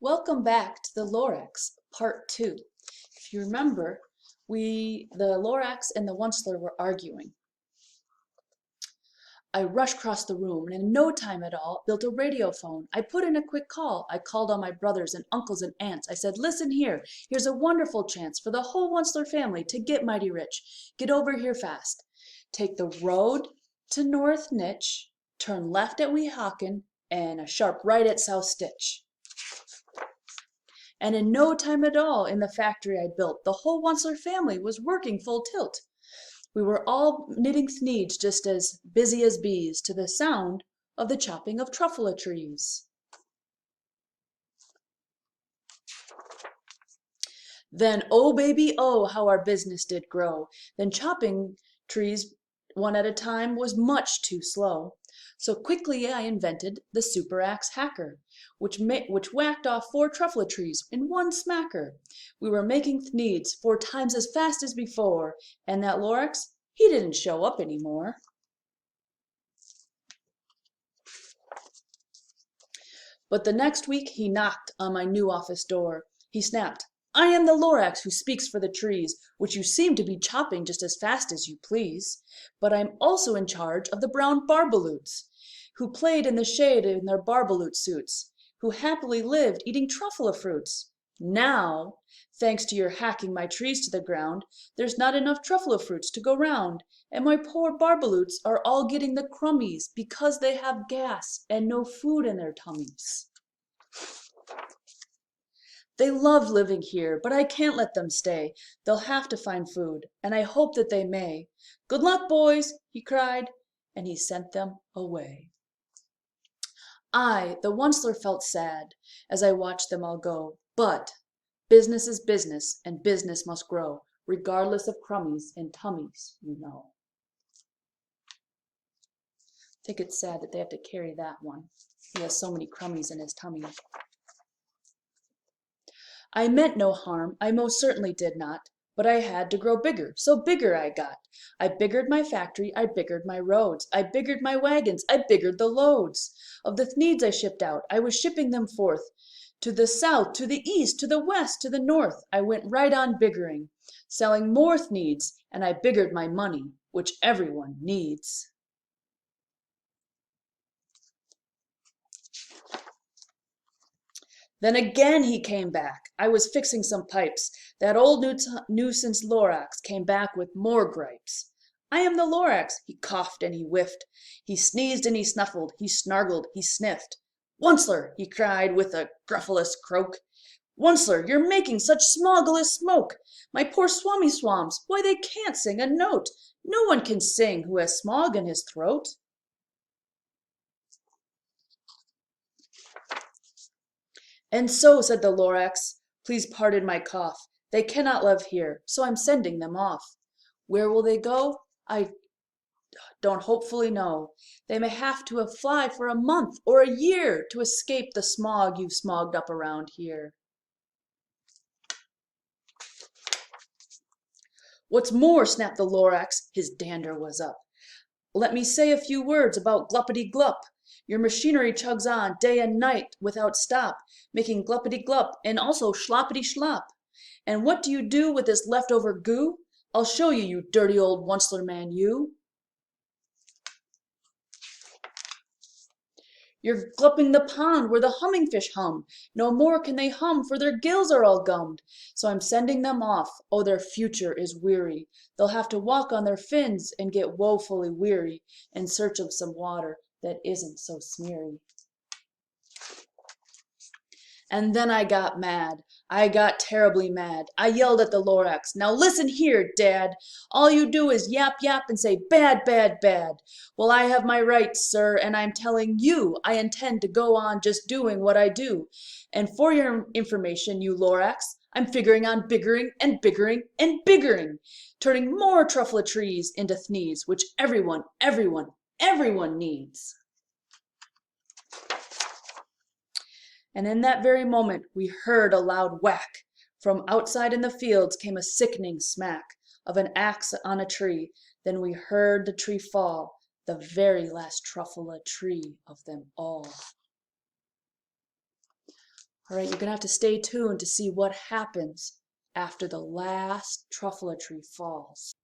Welcome back to the Lorax, part 2. If you remember, the Lorax and the Onceler were arguing. I rushed across the room and in no time at all built a radio phone. I put in a quick call. I called all my brothers and uncles and aunts. I said, listen here, here's a wonderful chance for the whole Onceler family to get mighty rich. Get over here fast. Take the road to North Nitch, turn left at Weehawken, and a sharp right at South Stitch. And in no time at all in the factory I'd built, the whole Onceler family was working full tilt. We were all knitting thneeds just as busy as bees to the sound of the chopping of truffula trees. Then, oh baby, oh, how our business did grow. Then chopping trees one at a time was much too slow. So quickly I invented the super axe hacker, which whacked off 4 truffula trees in one smacker. We were making thneeds 4 times as fast as before, and that Lorax, he didn't show up anymore. But the next week he knocked on my new office door. He snapped, I am the Lorax who speaks for the trees, which you seem to be chopping just as fast as you please. But I'm also in charge of the brown barbaloots, who played in the shade in their barbaloot suits, who happily lived eating truffula fruits. Now, thanks to your hacking my trees to the ground, there's not enough truffula fruits to go round, and my poor barbaloots are all getting the crummies because they have gas and no food in their tummies. They love living here, but I can't let them stay. They'll have to find food, and I hope that they may. Good luck, boys, he cried, and he sent them away. I, the Onceler, felt sad as I watched them all go, but business is business, and business must grow, regardless of crummies and tummies, you know. I think it's sad that they have to carry that one. He has so many crummies in his tummy. I meant no harm, I most certainly did not, but I had to grow bigger, so bigger I got. I biggered my factory, I biggered my roads, I biggered my wagons, I biggered the loads. Of the thneeds I shipped out, I was shipping them forth. To the south, to the east, to the west, to the north, I went right on biggering, selling more thneeds, and I biggered my money, which everyone needs. Then again he came back. I was fixing some pipes. That old nuisance Lorax came back with more gripes. I am the Lorax, he coughed and he whiffed. He sneezed and he snuffled, he snargled, he sniffed. Onceler, he cried with a gruffulous croak. Onceler, you're making such smogulous smoke. My poor swammy swams, why they can't sing a note. No one can sing who has smog in his throat. And so, said the Lorax, please pardon my cough. They cannot live here, so I'm sending them off. Where will they go? I don't hopefully know. They may have to fly for a month or a year to escape the smog you've smogged up around here. What's more, snapped the Lorax, his dander was up. Let me say a few words about Gluppity-Glup. Your machinery chugs on day and night without stop, making gluppity-glup and also schloppity-schlop. And what do you do with this leftover goo? I'll show you, you dirty old Onceler man, you. You're glupping the pond where the humming-fish hum. No more can they hum, for their gills are all gummed. So I'm sending them off. Oh, their future is weary. They'll have to walk on their fins and get woefully weary in search of some water that isn't so smeary. And then I got mad. I got terribly mad. I yelled at the Lorax, now listen here, Dad. All you do is yap yap and say bad, bad, bad. Well, I have my rights, sir, and I'm telling you I intend to go on just doing what I do. And for your information, you Lorax, I'm figuring on biggering and biggering and biggering, turning more truffula trees into thneeds, which everyone needs. And in that very moment we heard a loud whack. From outside in the fields came a sickening smack of an axe on a tree. Then we heard the tree fall, the very last truffula tree of them all. All right, you're gonna have to stay tuned to see what happens after the last truffula tree falls.